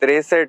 63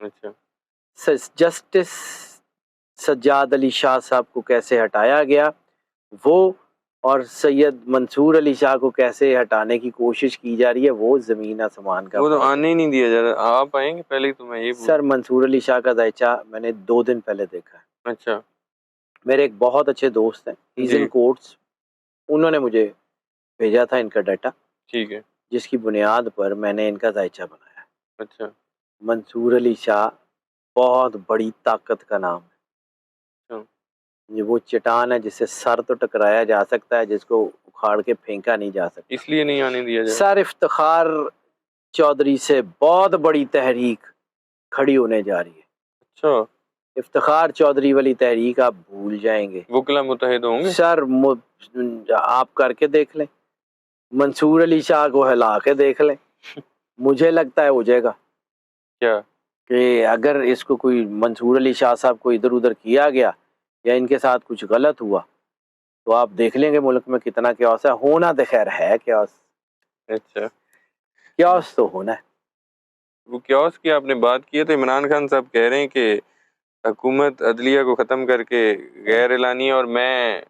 اچھا جسٹس سجاد علی شاہ صاحب کو کیسے ہٹایا گیا وہ، اور سید منصور علی شاہ کو کیسے ہٹانے کی کوشش کی جا رہی ہے، وہ زمین آسمان کا وہ تو فرق ہے۔ آنے ہی نہیں دیا جا رہا، آپ آئیں گے پہلے تو میں یہ سر منصور علی شاہ کا ذائچہ میں نے 2 دن پہلے دیکھا ہے۔ اچھا میرے ایک بہت اچھے دوست ہیں جی ایزن کوٹس، انہوں نے مجھے بھیجا تھا ان کا ڈیٹا، ٹھیک ہے جس کی بنیاد پر میں نے ان کا ذائچہ بنایا۔ اچھا منصور علی شاہ بہت بڑی طاقت کا نام ہے، یہ وہ چٹان ہے جس سے سر تو ٹکرایا جا سکتا ہے، جس کو اکھاڑ کے پھینکا نہیں جا سکتا۔ اس لیے نہیں آنے دیا جا رہا۔ سر افتخار چودھری سے بہت بڑی تحریک کھڑی ہونے جا رہی ہے۔ اچھا افتخار چودھری والی تحریک آپ بھول جائیں گے وکلا متحد ہوں گے؟ سر آپ کر کے دیکھ لیں، منصور علی شاہ کو ہلا کے دیکھ لیں، مجھے لگتا ہے ہو جائے گا کیا کہ اگر اس کو کوئی منصور علی شاہ صاحب کو ادھر ادھر کیا گیا یا ان کے ساتھ کچھ غلط ہوا تو آپ دیکھ لیں گے ملک میں کتنا کیوس ہے، ہونا تو خیر ہے کیوس، اچھا کیوس تو ہونا ہے۔ وہ کیوس کی آپ نے بات کی ہے تو عمران خان صاحب کہہ رہے ہیں کہ حکومت عدلیہ کو ختم کر کے غیر اعلانی، اور میں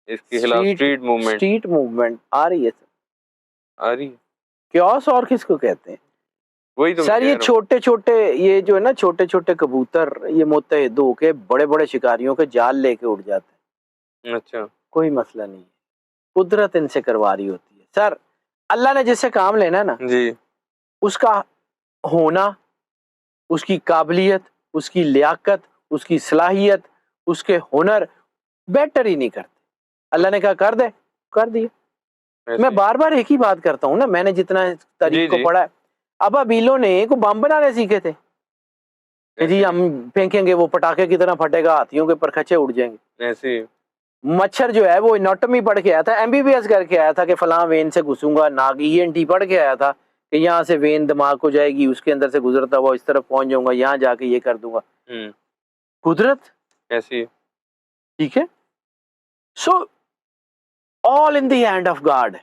اس کے خلاف اسٹریٹ موومنٹ اسٹریٹ موومنٹ آ رہی ہے سر، آ رہی ہے۔ کیوس اور کس کو کہتے ہیں وہی تو میں سر؟ کہہ یہ رہا ہوں۔ چھوٹے چھوٹے، یہ جو ہے نا چھوٹے چھوٹے کبوتر، یہ متحد ہو کے بڑے بڑے شکاریوں کے جال لے کے اڑ جاتے ہیں، اچھا کوئی مسئلہ نہیں ہے، قدرت ان سے کروا رہی ہوتی ہے۔ سر اللہ نے جس سے کام لینا ہے نا، جی اس کا ہونا، اس کی قابلیت، اس کی لیاقت، اس کی صلاحیت، اس کے ہنر بیٹر ہی نہیں کرتے۔ اللہ نے کہا کر دے، کر دیا۔ میں بار بار ایک ہی بات کرتا ہوں نا، میں نے جتنا تاریخ کو جی پڑھا ہے، ابا بیلوں نے کو بم بنانے سیکھے تھے کہ جی ہم پھینکیں گے وہ پٹاخے کی طرح پھٹے گا، ہاتھیوں کے پرکھچے اڑ جائیں گے۔ ایسے مچھر جو ہے وہ اناٹمی پڑھ کے آیا تھا، ایم بی بی ایس کر کے آیا تھا کہ فلاں وین سے گھسوں گا، ناگ ای این ٹی پڑھ کے آیا تھا کہ یہاں سے وین دماغ کو جائے گی، اس کے اندر سے گزرتا ہوا اس طرف پہنچ جاؤں گا، یہاں جا کے یہ کر دوں گا۔ قدرت ایسی ٹھیک ہے، سو آل ان دی ہینڈ آف گاڈ،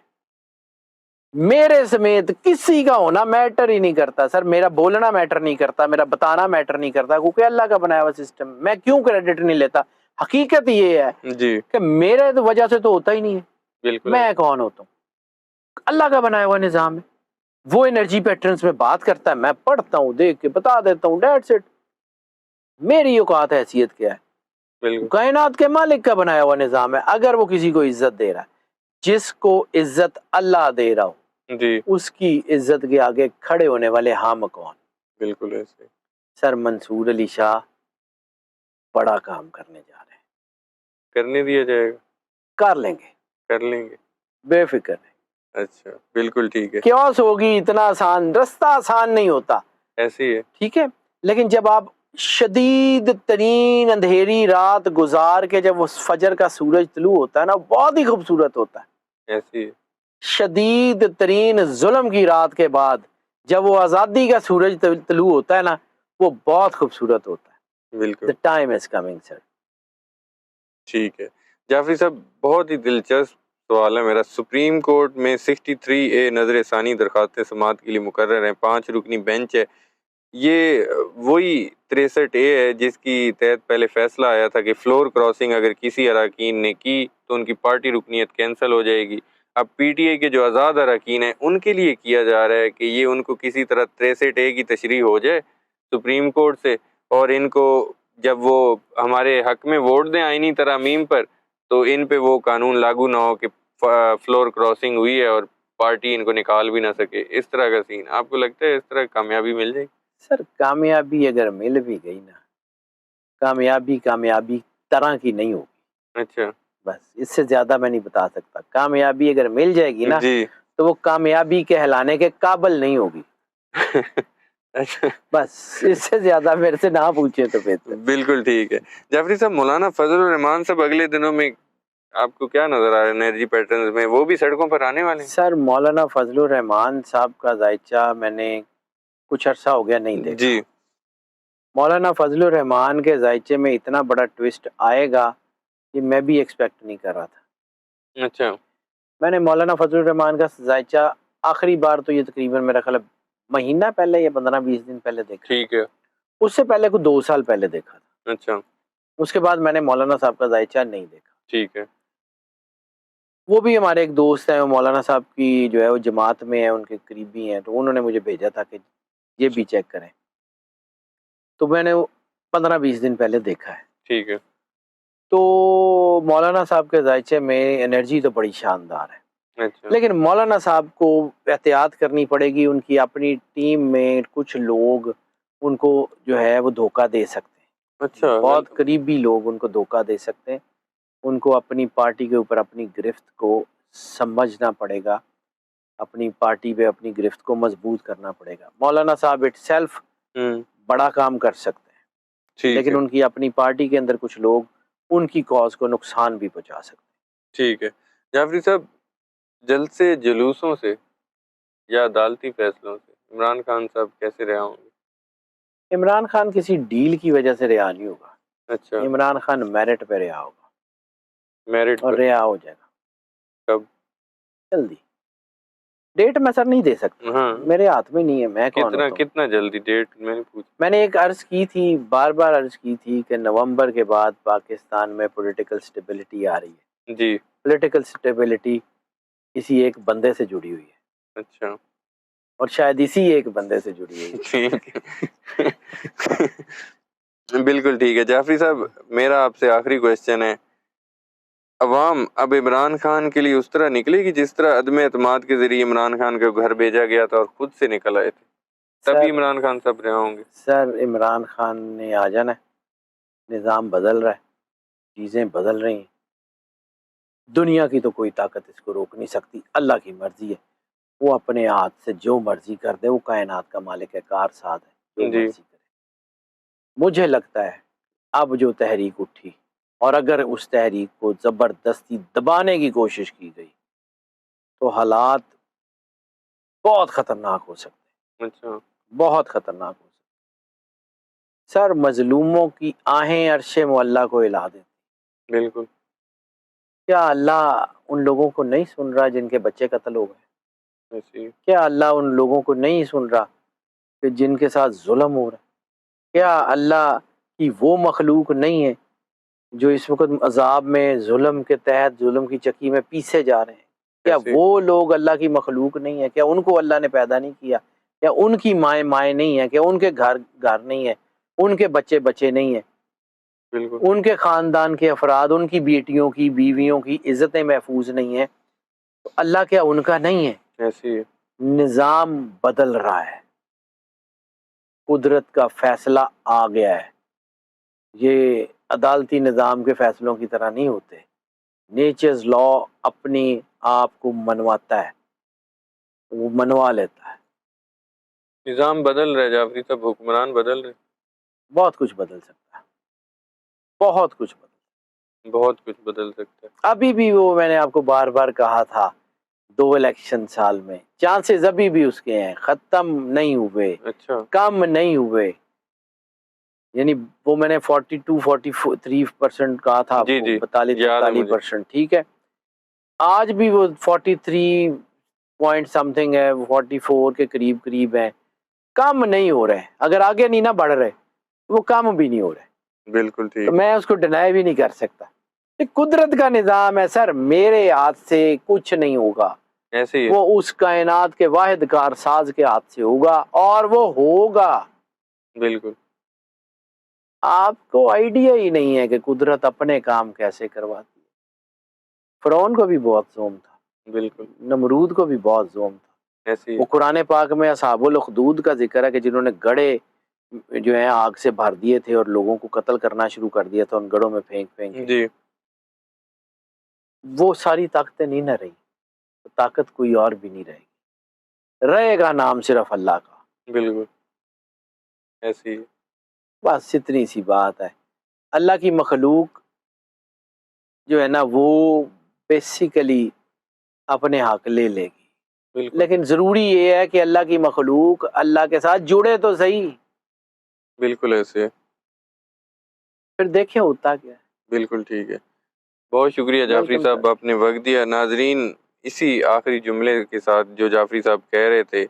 میرے سمیت کسی کا ہونا میٹر ہی نہیں کرتا سر، میرا بولنا میٹر نہیں کرتا، میرا بتانا میٹر نہیں کرتا، کیونکہ اللہ کا بنایا ہوا سسٹم، میں کیوں کریڈٹ نہیں لیتا؟ حقیقت یہ ہے جی کہ میرے وجہ سے تو ہوتا ہی نہیں ہے، بالکل میں کون ہوتا ہوں؟ اللہ کا بنایا ہوا نظام ہے، وہ انرجی پیٹرنز میں بات کرتا ہے، میں پڑھتا ہوں، دیکھ کے بتا دیتا ہوں، دیٹس اٹ۔ میری اوقات حیثیت کیا ہے؟ بالکل کائنات کے مالک کا بنایا ہوا نظام ہے، اگر وہ کسی کو عزت دے رہا ہے، جس کو عزت اللہ دے رہا ہو، جی اس کی عزت کے آگے کھڑے ہونے والے ہم کون؟ بالکل ایسے سر منصور علی شاہ بڑا کام کرنے جا رہے ہیں، کرنے دیا جائے گا، کر لیں گے، کر لیں گے۔ بے فکر رہیں۔ اچھا بالکل ٹھیک ہے، کیوس ہوگی، اتنا آسان رستہ آسان نہیں ہوتا، ایسے ہی ہے۔ ٹھیک ہے، لیکن جب آپ شدید ترین اندھیری رات گزار کے جب وہ فجر کا سورج طلوع ہوتا ہے نا، بہت ہی خوبصورت ہوتا ہے۔ ایسے ہی ہے۔ شدید ترین ظلم کی رات کے بعد جب وہ آزادی کا سورج طلوع ہوتا ہے نا، وہ بہت خوبصورت ہوتا ہے۔ بالکل The time is coming, sir۔ ٹھیک ہے جعفری صاحب، بہت ہی دلچسپ سوال ہے میرا۔ سپریم کورٹ میں 63A نظر ثانی درخواستیں سماعت کے لیے مقرر ہیں، 5 رکنی بینچ ہے۔ یہ وہی 63A ہے جس کی تحت پہلے فیصلہ آیا تھا کہ فلور کراسنگ اگر کسی اراکین نے کی تو ان کی پارٹی رکنیت کینسل ہو جائے گی۔ اب پی ٹی آئی کے جو آزاد اراکین ہیں ان کے لیے کیا جا رہا ہے کہ یہ ان کو کسی طرح 63A کی تشریح ہو جائے سپریم کورٹ سے، اور ان کو جب وہ ہمارے حق میں ووٹ دیں آئینی ترامیم پر تو ان پہ وہ قانون لاگو نہ ہو کہ فلور کراسنگ ہوئی ہے اور پارٹی ان کو نکال بھی نہ سکے، اس طرح کا سین۔ آپ کو لگتا ہے اس طرح کامیابی مل جائے گی؟ سر کامیابی اگر مل بھی گئی نا، کامیابی طرح کی نہیں ہوگی، اچھا بس اس سے زیادہ میں نہیں بتا سکتا۔ کامیابی اگر مل جائے گی نا جی تو وہ کامیابی کہلانے کے قابل نہیں ہوگی، اچھا بس اس سے زیادہ میرے سے نہ پوچھیں تو بہتر۔ بالکل ٹھیک ہے جعفری صاحب۔ مولانا فضل الرحمان صاحب اگلے دنوں میں آپ کو کیا نظر آ رہا ہے انرجی پیٹرنز میں؟ وہ بھی سڑکوں پر آنے والے ہیں؟ سر مولانا فضل الرحمان صاحب کا ذائچہ میں نے کچھ عرصہ ہو گیا نہیں دیکھا۔ جی مولانا فضل الرحمان کے ذائچے میں اتنا بڑا ٹوسٹ آئے گا یہ میں بھی ایکسپیکٹ نہیں کر رہا تھا۔ اچھا میں نے مولانا فضل الرحمان کا ذائچہ آخری بار تو یہ تقریباً میرا خیال ہے مہینہ پہلے یا 15-20 دن پہلے دیکھا، ٹھیک ہے اس سے پہلے کو 2 سال پہلے دیکھا تھا. اچھا اس کے بعد میں نے مولانا صاحب کا ذائچہ نہیں دیکھا. ٹھیک ہے. وہ بھی ہمارے ایک دوست ہیں, وہ مولانا صاحب کی جو ہے وہ جماعت میں ہیں, ان کے قریبی ہیں, تو انہوں نے مجھے بھیجا تھا کہ یہ بھی چیک کریں. تو میں نے 15-20 دن پہلے دیکھا ہے. ٹھیک ہے. تو مولانا صاحب کے ذائچے میں انرجی تو بڑی شاندار ہے, اچھا لیکن مولانا صاحب کو احتیاط کرنی پڑے گی. ان کی اپنی ٹیم میں کچھ لوگ ان کو جو ہے وہ دھوکہ دے سکتے ہیں. اچھا بہت قریبی لوگ ان کو دھوکہ دے سکتے ہیں. ان کو اپنی پارٹی کے اوپر اپنی گرفت کو سمجھنا پڑے گا, اپنی پارٹی پہ اپنی گرفت کو مضبوط کرنا پڑے گا. مولانا صاحب اٹ سیلف بڑا کام کر سکتے ہیں, ٹھیک لیکن ہے. ان کی اپنی پارٹی کے اندر کچھ لوگ ان کی کاز کو نقصان بھی پہنچا سکتے ہیں. ٹھیک ہے. جعفری صاحب, جلسے جلوسوں سے یا عدالتی فیصلوں سے عمران خان صاحب کیسے رہا ہوں گے؟ عمران خان کسی ڈیل کی وجہ سے رہا نہیں ہوگا. اچھا, عمران خان میرٹ پہ رہا ہوگا میرٹ اور پر. رہا ہو جائے گا. کب؟ جلدی. ڈیٹ میں سر نہیں دے سکتا, ہاں, میرے ہاتھ میں نہیں ہے. میں کون ہوتا ہوں؟ کتنا جلدی ڈیٹ میں نے پوچھا. میں نے ایک عرض کی تھی, بار بار عرض کی تھی کہ نومبر کے بعد پاکستان میں پولیٹیکل سٹیبلٹی آ رہی ہے. جی. پولیٹیکل سٹیبلٹی کسی ایک بندے سے جڑی ہوئی ہے, اچھا اور شاید اسی ایک بندے سے جڑی ہوئی ہے. ٹھیک ہے. بالکل ٹھیک ہے. جعفری صاحب, میرا آپ سے آخری کوشچن ہے, عوام اب عمران خان کے لیے اس طرح نکلے گی جس طرح عدم اعتماد کے ذریعے عمران خان کو گھر بھیجا گیا تھا اور خود سے نکل آئے تھے, تبھی عمران خان صاحب رہے ہوں گے؟ سر عمران خان نے آ جانا ہے, نظام بدل رہا ہے, چیزیں بدل رہی ہیں. دنیا کی تو کوئی طاقت اس کو روک نہیں سکتی. اللہ کی مرضی ہے, وہ اپنے ہاتھ سے جو مرضی کر دے. وہ کائنات کا مالک ہے, کار ساتھ ہے, جو جی. مرضی کرے. مجھے لگتا ہے اب جو تحریک اٹھی, اور اگر اس تحریک کو زبردستی دبانے کی کوشش کی گئی تو حالات بہت خطرناک ہو سکتے ہیں. اچھا, بہت خطرناک ہو سکتے ہیں. سر مظلوموں کی آہیں عرش معلیٰ کو ہلا دیتی. بالکل. کیا اللہ ان لوگوں کو نہیں سن رہا جن کے بچے قتل ہو گئے؟ ایسی. کیا اللہ ان لوگوں کو نہیں سن رہا کہ جن کے ساتھ ظلم ہو رہا ہے؟ کیا اللہ کی وہ مخلوق نہیں ہے جو اس وقت عذاب میں ظلم کے تحت ظلم کی چکی میں پیسے جا رہے ہیں؟ کیا ایسی. وہ لوگ اللہ کی مخلوق نہیں ہے؟ کیا ان کو اللہ نے پیدا نہیں کیا؟ کیا ان کی مائیں نہیں ہیں؟ کیا ان کے گھر نہیں ہیں؟ ان کے بچے نہیں ہیں؟ بالکل. ان کے خاندان کے افراد, ان کی بیٹیوں کی بیویوں کی عزتیں محفوظ نہیں ہیں؟ تو اللہ کیا ان کا نہیں ہے؟ ایسی ہے. نظام بدل رہا ہے, قدرت کا فیصلہ آ گیا ہے. یہ عدالتی نظام کے فیصلوں کی طرح نہیں ہوتے. نیچرز لا اپنی آپ کو منواتا ہے, وہ منوا لیتا ہے. نظام بدل رہے جعفری صاحب, حکمران بدل رہے. بہت کچھ بدل سکتا ہے, بہت کچھ بہت کچھ بدل سکتا ہے. ابھی بھی وہ میں نے آپ کو بار بار کہا تھا, 2 الیکشن سال میں چانسز ابھی بھی اس کے ہیں, ختم نہیں ہوئے, اچھا. کم نہیں ہوئے. یعنی وہ میں نے 42-43% کہا تھا آپ جی کو, جی, 42-43%. ٹھیک ہے, آج بھی وہ 43 پوائنٹ سم تھنگ ہے, 44 کے قریب ہے. کم نہیں ہو رہے. اگر آگے نہیں نہ بڑھ رہے, وہ کم بھی نہیں ہو رہے. بالکل تو ٹھیک. میں اس کو ڈینائی بھی نہیں کر سکتا. یہ قدرت کا نظام ہے سر, میرے ہاتھ سے کچھ نہیں ہوگا. ایسے ہی ہے. وہ اس کائنات کے واحد کارساز کے ہاتھ سے ہوگا, اور وہ ہوگا. بالکل. آپ کو آئیڈیا ہی نہیں ہے کہ قدرت اپنے کام کیسے کرواتی ہے. فرعون کو بھی بہت زوم تھا, بالکل. نمرود کو بھی بہت زوم تھا. ایسے ہی. وہ قرآن پاک میں اصحاب الاخدود کا ذکر ہے کہ جنہوں نے گڑھے جو ہیں آگ سے بھر دیے تھے اور لوگوں کو قتل کرنا شروع کر دیا تھا ان گڑھوں میں پھینک کے. جی. وہ ساری طاقتیں نہیں نہ رہی, طاقت کوئی اور بھی نہیں رہے گی. رہے گا نام صرف اللہ کا. بالکل ایسے ہی. بس اتنی سی بات ہے. اللہ کی مخلوق جو ہے نا وہ بیسیکلی اپنے حق لے لے گی. بالکل. لیکن ضروری یہ ہے کہ اللہ کی مخلوق اللہ کے ساتھ جڑے تو صحیح. بالکل ایسے ہے. پھر دیکھیں ہوتا کیا ہے. بالکل ٹھیک ہے. بہت شکریہ جعفری ویلکم صاحب, سر. آپ نے وقت دیا. ناظرین, اسی آخری جملے کے ساتھ جو جعفری صاحب کہہ رہے تھے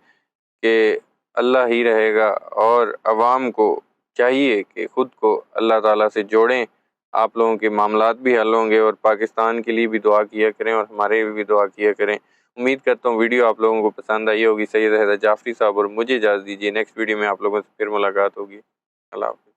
کہ اللہ ہی رہے گا اور عوام کو چاہیے کہ خود کو اللہ تعالیٰ سے جوڑیں، آپ لوگوں کے معاملات بھی حل ہوں گے، اور پاکستان کے لیے بھی دعا کیا کریں اور ہمارے بھی دعا کیا کریں۔ امید کرتا ہوں ویڈیو آپ لوگوں کو پسند آئی ہوگی۔ سید حیدر جعفری صاحب اور مجھے اجازت دیجیے، نیکسٹ ویڈیو میں آپ لوگوں سے پھر ملاقات ہوگی۔ اللہ حافظ۔